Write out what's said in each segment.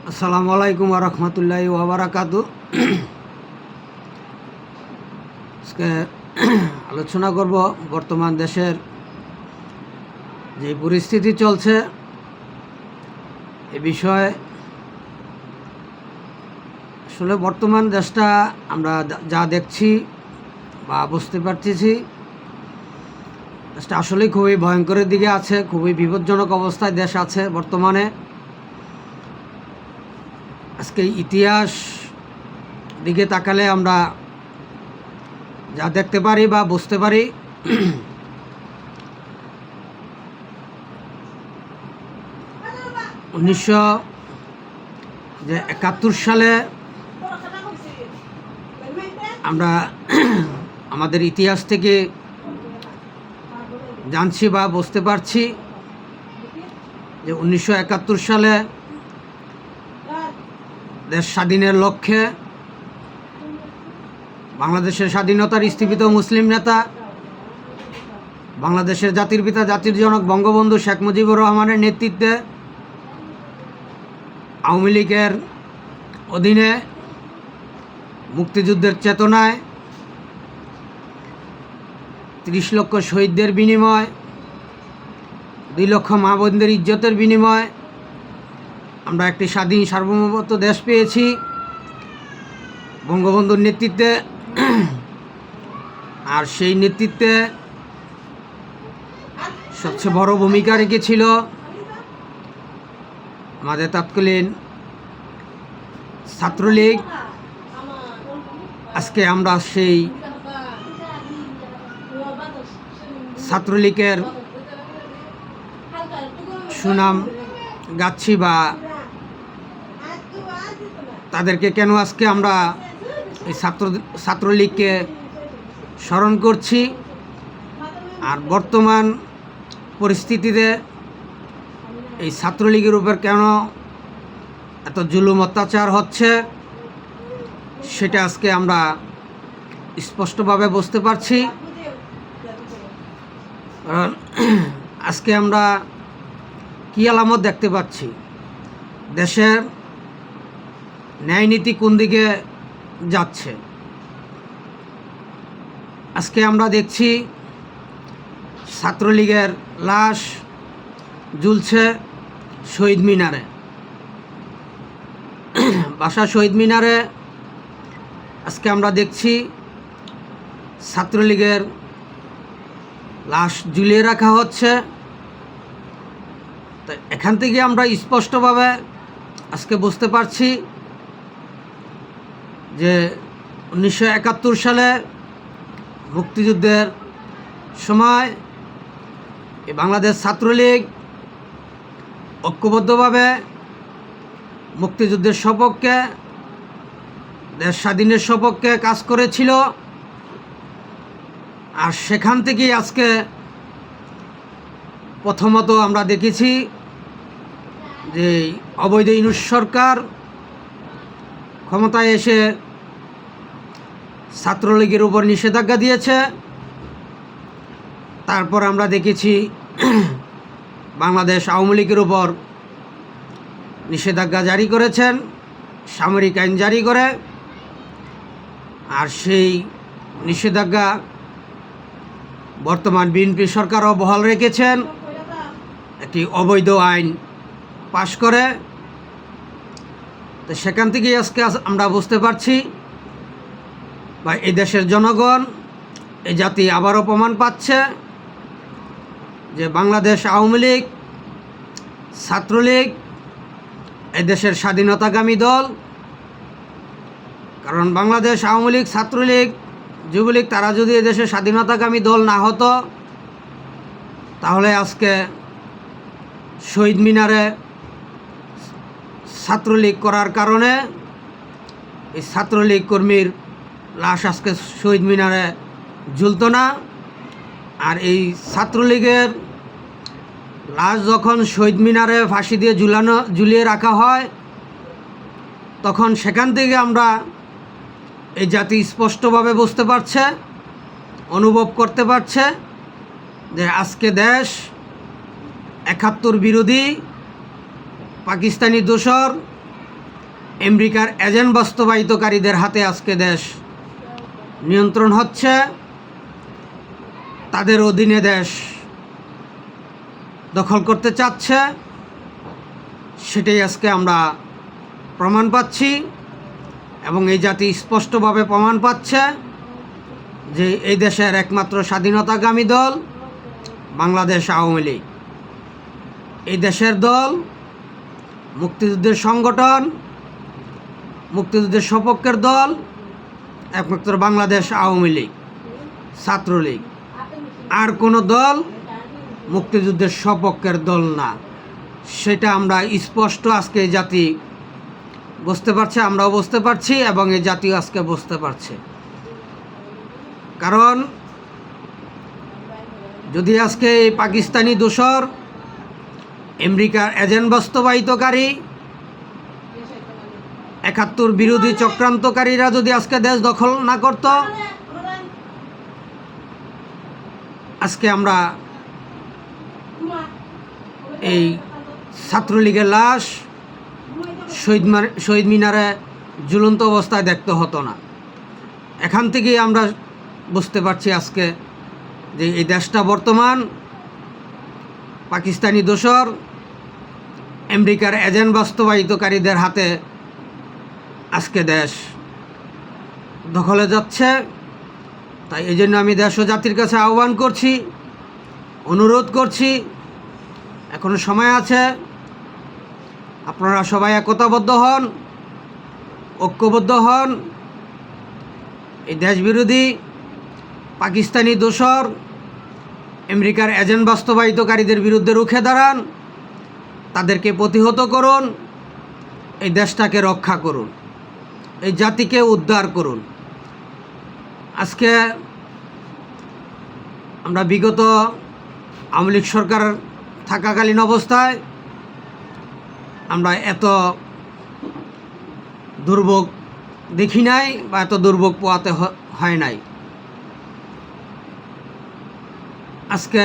আসসালামু আলাইকুম ওয়া রাহমাতুল্লাহি ওয়া বারাকাতুহু। আজকে আলোচনা করব বর্তমান দেশের যে পরিস্থিতি চলছে এ বিষয়ে। আসলে বর্তমান দেশটা আমরা যা দেখছি বা বুঝতে পারতেছি, দেশটা আসলেই খুবই ভয়ঙ্করের দিকে আছে, খুবই বিপজ্জনক অবস্থায় দেশ আছে বর্তমানে। আজকে ইতিহাস দিকে তাকালে আমরা যা দেখতে পারি বা বুঝতে পারি, 1971 সালে আমরা আমাদের ইতিহাস থেকে জানছি বা বুঝতে পারছি যে 1971 সালে দেশ স্বাধীনের লক্ষ্যে বাংলাদেশের স্বাধীনতার স্থীপিত মুসলিম নেতা, বাংলাদেশের জাতির পিতা জাতির জনক বঙ্গবন্ধু শেখ মুজিবুর রহমানের নেতৃত্বে আওয়ামী লীগের অধীনে মুক্তিযুদ্ধের চেতনায় 30 লক্ষ শহীদদের বিনিময়, 2 লক্ষ মা বোনদের ইজ্জতের বিনিময় আমরা একটি স্বাধীন সার্বভৌমত্ব দেশ পেয়েছি বঙ্গবন্ধুর নেতৃত্বে। আর সেই নেতৃত্বে সবচেয়ে বড় ভূমিকা রেখেছিল আমাদের তৎকালীন ছাত্রলীগ। আজকে আমরা সেই ছাত্রলীগের সুনাম গাচ্ছি বা তাদেরকে কেন আজকে আমরা এই ছাত্রলীগকে স্মরণ করছি, আর বর্তমান পরিস্থিতিতে এই ছাত্রলীগের উপর কেন এত জুলুম অত্যাচার হচ্ছে, সেটা আজকে আমরা স্পষ্টভাবে বুঝতে পারছি। কারণ আজকে আমরা কী আলামত দেখতে পাচ্ছি, দেশের ন্যায়নীতি কোন দিকে যাচ্ছে। আজকে আমরা দেখছি ছাত্রলীগের লাশ ঝুলছে শহীদ মিনারে, বাসা শহীদ মিনারে। আজকে আমরা দেখছি ছাত্রলীগের লাশ ঝুলিয়ে রাখা হচ্ছে। তো এখান থেকে আমরা স্পষ্টভাবে আজকে বুঝতে পারছি যে 1971 সালে মুক্তিযুদ্ধের সময় এই বাংলাদেশ ছাত্রলীগ ঐক্যবদ্ধভাবে মুক্তিযুদ্ধের সপক্ষে, দেশ স্বাধীনের সপক্ষে কাজ করেছিল। আর সেখান থেকেই আজকে প্রথমত আমরা দেখেছি যে অবৈধ ইউনূস সরকার ক্ষমতায় এসে ছাত্রলীগের উপর নিষেধাজ্ঞা দিয়েছে। তারপর আমরা দেখেছি বাংলাদেশ আওয়ামী লীগের উপর নিষেধাজ্ঞা জারি করেছেন, সামরিক আইন জারি করে। আর সেই নিষেধাজ্ঞা বর্তমান বিএনপি সরকারও বহাল রেখেছেন, একটি অবৈধ আইন পাশ করে। তো সেখান থেকেই আজকে আমরা বুঝতে পারছি বা এই দেশের জনগণ, এই জাতি আবারও প্রমাণ পাচ্ছে যে বাংলাদেশ আওয়ামী লীগ, ছাত্রলীগ এদেশের স্বাধীনতাকামী দল। কারণ বাংলাদেশ আওয়ামী লীগ, ছাত্রলীগ, যুবলীগ তারা যদি এদেশের স্বাধীনতাকামী দল না হতো, তাহলে আজকে শহীদ মিনারে ছাত্রলীগ করার কারণে এই ছাত্রলীগ কর্মীর লাশ আজকে শহীদ মিনারে ঝুলতো না। আর এই ছাত্রলীগের লাশ যখন শহীদ মিনারে ফাঁসি দিয়ে ঝুলিয়ে রাখা হয়, তখন সেখান থেকে আমরা এই জাতি স্পষ্টভাবে বুঝতে পারছে, অনুভব করতে পারছে যে আজকে দেশ 71 বিরোধী পাকিস্তানি দোসর আমেরিকার এজেন্ট বাস্তবায়িতকারীদের হাতে আজকে দেশ নিয়ন্ত্রণ হচ্ছে, তাদের অধীনে দেশ দখল করতে চাচ্ছে। সেটাই আজকে আমরা প্রমাণ পাচ্ছি এবং এই জাতি স্পষ্টভাবে প্রমাণ পাচ্ছে যে এই দেশের একমাত্র স্বাধীনতাকামী দল বাংলাদেশ আওয়ামী লীগ। এই দেশের দল, মুক্তিযুদ্ধের সংগঠন, মুক্তিযুদ্ধের সপক্ষের দল একমাত্র বাংলাদেশ আওয়ামী লীগ, ছাত্রলীগ। আর কোনো দল মুক্তিযুদ্ধের সপক্ষের দল না। সেটা আমরা স্পষ্ট আজকে এই জাতি বুঝতে পারছে, আমরাও বুঝতে পারছি এবং এই জাতীয় আজকে বুঝতে পারছে। কারণ যদি আজকে এই পাকিস্তানি দোসর, আমেরিকার এজেন্ট বাস্তবায়িতকারী, ৭১ বিরোধী চক্রান্তকারীরা যদি আজকে দেশ দখল না করত, আজকে আমরা এই ছাত্রলীগের লাশ শহীদ মিনারে ঝুলন্ত অবস্থায় দেখতে হতো না। এখান থেকেই আমরা বুঝতে পারছি আজকে যে এই দেশটা বর্তমান পাকিস্তানি দোসর, আমেরিকার এজেন্ট বাস্তবায়িতকারীদের হাতে আজকে দেশ দখলে যাচ্ছে। তাই এই জন্য আমি দেশ ও জাতির কাছে আহ্বান করছি, অনুরোধ করছি, এখনো সময় আছে, আপনারা সবাই একতাবদ্ধ হন, ঐক্যবদ্ধ হন, এই দেশবিরোধী পাকিস্তানি দোসর, আমেরিকার এজেন্ট বাস্তবায়িতকারীদের বিরুদ্ধে রুখে দাঁড়ান, তাদেরকে প্রতিহত করুন, এই দেশটাকে রক্ষা করুন, এই জাতিকে উদ্ধার করুন। আজকে আমরা বিগত আওয়ামী লীগ সরকার থাকাকালীন অবস্থায় আমরা এত দুর্ভোগ দেখি নাই বা এত দুর্ভোগ পোয়াতে হয় নাই। আজকে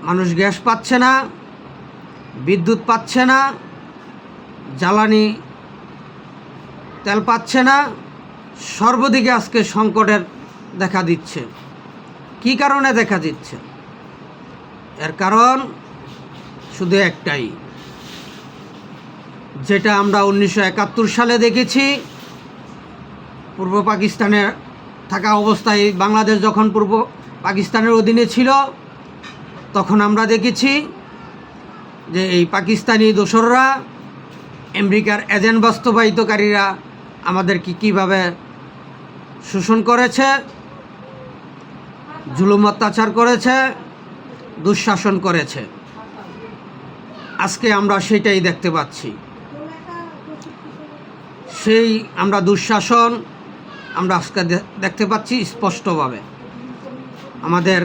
মানুষ গ্যাস পাচ্ছে না, বিদ্যুৎ পাচ্ছে না, জ্বালানি তেল পাচ্ছে না, সর্বদিকে আজকে সংকটের দেখা দিচ্ছে। কি কারণে দেখা দিচ্ছে? এর কারণ শুধু একটাই, যেটা আমরা 1971 সালে দেখেছি। পূর্ব পাকিস্তানে থাকা অবস্থায় বাংলাদেশ যখন পূর্ব পাকিস্তানের অধীনে ছিল, তখন আমরা দেখেছি যে এই পাকিস্তানি দোসররা, আমেরিকার এজেন্ট বাস্তবায়িতকারীরা আমাদেরকে কীভাবে শোষণ করেছে, জুলুম অত্যাচার করেছে, দুঃশাসন করেছে। আজকে আমরা সেটাই দেখতে পাচ্ছি। সেই আমরা দুঃশাসন আমরা আজকে দেখতে পাচ্ছি স্পষ্টভাবে। আমাদের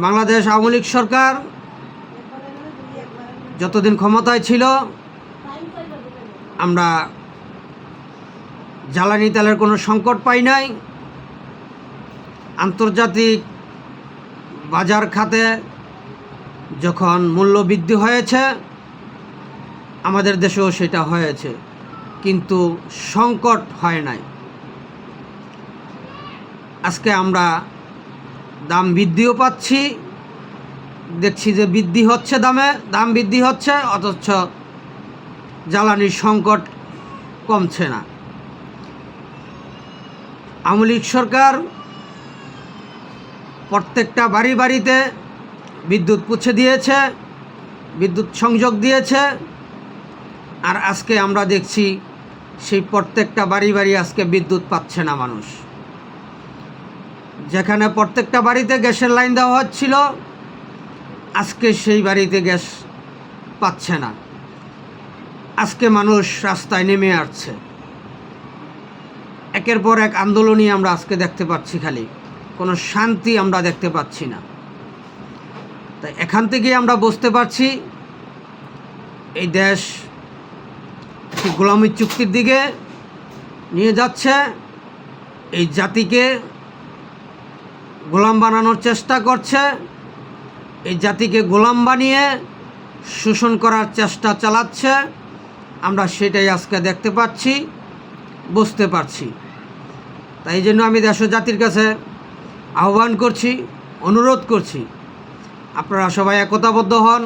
বাংলাদেশ আওয়ামী লীগ সরকার যতদিন ক্ষমতায় ছিল, আমরা জ্বালানি তেলের কোনো সংকট পাই নাই। আন্তর্জাতিক বাজার খাতে যখন মূল্য বৃদ্ধি হয়েছে, আমাদের দেশেও সেটা হয়েছে, কিন্তু সংকট হয় নাই। আজকে আমরা দাম বৃদ্ধিও পাচ্ছি, দেখছি যে বৃদ্ধি হচ্ছে, দাম বৃদ্ধি হচ্ছে, অথচ জ্বালানির সংকট কমছে না। আওয়ামী লীগ সরকার প্রত্যেকটা বাড়িতে বিদ্যুৎ পৌঁছে দিয়েছে, বিদ্যুৎ সংযোগ দিয়েছে। আর আজকে আমরা দেখছি সেই প্রত্যেকটা বাড়ি আজকে বিদ্যুৎ পাচ্ছে না মানুষ। যেখানে প্রত্যেকটা বাড়িতে গ্যাসের লাইন দেওয়া হচ্ছিল, আজকে সেই বাড়িতে গ্যাস পাচ্ছে না। আজকে মানুষ রাস্তায় নেমে আসছে। একের পর এক আন্দোলনই আমরা আজকে দেখতে পাচ্ছি, খালি কোনো শান্তি আমরা দেখতে পাচ্ছি না। তাই এখান থেকেই আমরা বুঝতে পারছি এই দেশ একটি গোলামি চুক্তির দিকে নিয়ে যাচ্ছে। এই জাতিকে গোলাম বানানোর চেষ্টা করছে। এই জাতিকে গোলাম বানিয়ে শোষণ করার চেষ্টা চালাচ্ছে, আমরা সেটাই আজকে দেখতে পাচ্ছি, বুঝতে পারছি। তাই জন্য আমি দেশ ও জাতির কাছে আহ্বান করছি, অনুরোধ করছি, আপনারা সবাই একতাবদ্ধ হন,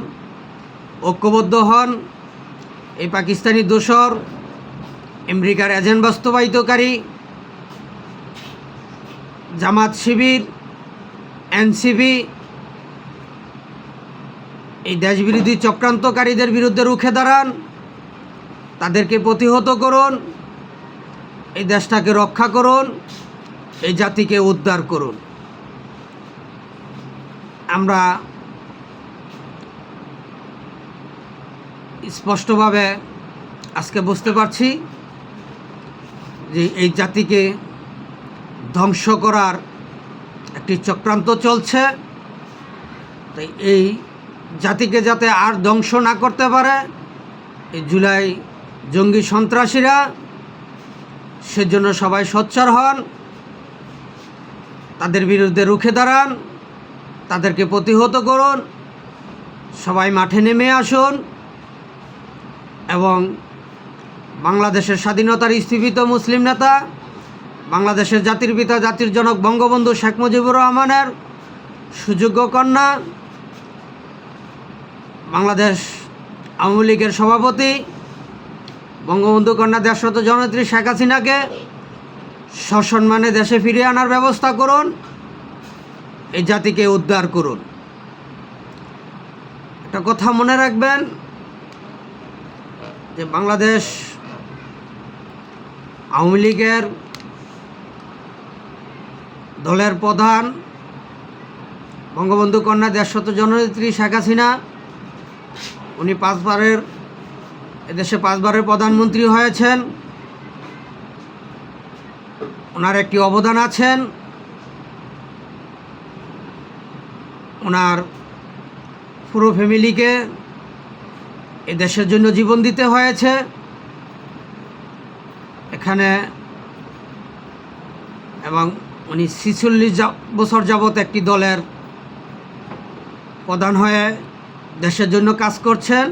ঐক্যবদ্ধ হন। এই পাকিস্তানি দোসর, আমেরিকার এজেন্ট বাস্তবায়িতকারী, জামাত শিবির, এনসিপি, এই দেশবিরোধী চক্রান্তকারীদের বিরুদ্ধে রুখে দাঁড়ান, তাদেরকে প্রতিহত করুন, এই দেশটাকে রক্ষা করুন, এই জাতিকে উদ্ধার করুন। আমরা স্পষ্টভাবে আজকে বুঝতে পারছি যে এই জাতিকে ধ্বংস করার একটি চক্রান্ত চলছে। তাই এই জাতিকে যাতে আর ধ্বংস না করতে পারে এই জুলাই জঙ্গি সন্ত্রাসীরা, সেজন্য সবাই সোচ্চার হন, তাদের বিরুদ্ধে রুখে দাঁড়ান, তাদেরকে প্রতিহত করুন, সবাই মাঠে নেমে আসুন এবং বাংলাদেশের স্বাধীনতার স্থীপিত মুসলিম নেতা, বাংলাদেশের জাতির পিতা, জাতির জনক বঙ্গবন্ধু শেখ মুজিবুর রহমানের সুযোগ্য কন্যা, বাংলাদেশ আওয়ামী লীগের সভাপতি, বঙ্গবন্ধু কন্যা দেশরত জননেত্রী শেখ হাসিনাকে সসম্মানে দেশে ফিরিয়ে আনার ব্যবস্থা করুন, এই জাতিকে উদ্ধার করুন। একটা কথা মনে রাখবেন যে বাংলাদেশ আওয়ামী লীগের দলের প্রধান বঙ্গবন্ধু কন্যা দেশরত জননেত্রী শেখ হাসিনা, উনি এদেশে 5 বারের প্রধানমন্ত্রী হয়েছেন। ওনার একটি অবদান আছেন, ওনার পুরো ফ্যামিলিকে এ দেশের জন্য জীবন দিতে হয়েছে। এখানে এবং উনি 46 বছর যাবৎ একটি দলের প্রধান হয়ে দেশের জন্য কাজ করছেন।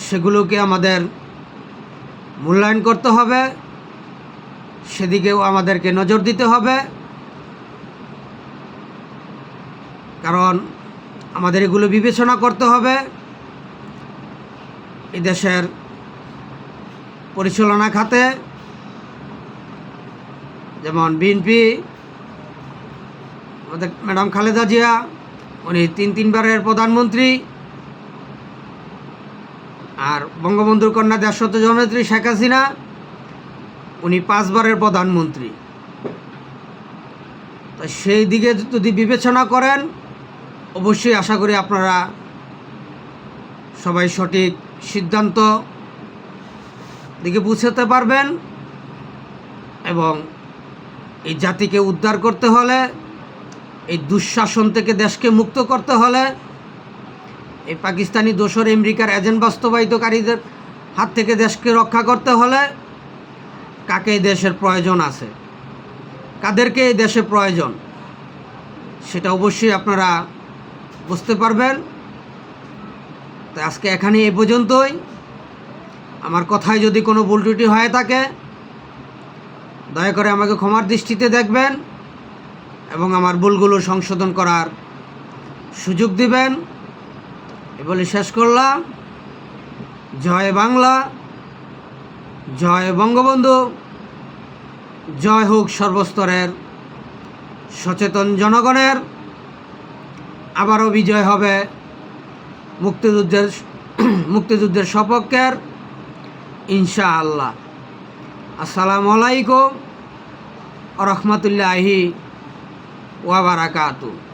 সেগুলোকে আমাদের মূল্যায়ন করতে হবে, সেদিকেও আমাদেরকে নজর দিতে হবে, কারণ আমাদের এগুলো বিবেচনা করতে হবে। এই দেশের পরিচালনা খাতে যেমন বিএনপি, আমাদের ম্যাডাম খালেদা জিয়া, উনি 3 বারের প্রধানমন্ত্রী, আর বঙ্গবন্ধুর কন্যা দেশরত জননেত্রী শেখ হাসিনা, উনি 5 বারের প্রধানমন্ত্রী। তো সেই দিকে যদি বিবেচনা করেন, অবশ্যই আশা করি আপনারা সবাই সঠিক সিদ্ধান্ত দিকে পৌঁছাতে পারবেন এবং এই জাতিকে উদ্ধার করতে হলে, এই দুঃশাসন থেকে দেশকে মুক্ত করতে হলে, এই পাকিস্তানি দোসর আমেরিকার এজেন্ট বাস্তবায়িতকারীদের হাত থেকে দেশকে রক্ষা করতে হলে কাকে এই দেশের প্রয়োজন আছে, কাদেরকে এই দেশে প্রয়োজন, সেটা অবশ্যই আপনারা বুঝতে পারবেন। তো আজকে এখানে এ পর্যন্তই। আমার কথায় যদি কোনো ভুল ত্রুটি হয়ে থাকে দয়া করে আমাকে ক্ষমার দৃষ্টিতে দেখবেন এবং আমার ভুলগুলো সংশোধন করার সুযোগ দিবেন। এ বলে শেষ করলাম। জয় বাংলা, জয় বঙ্গবন্ধু, জয় হোক সর্বস্তরের সচেতন জনগণের। আবারও বিজয় হবে মুক্তিযুদ্ধের সপক্ষের, ইনশাআল্লাহ। আসসালামু আলাইকুম ওয়া রাহমাতুল্লাহি ওয়া বারাকাতুহু।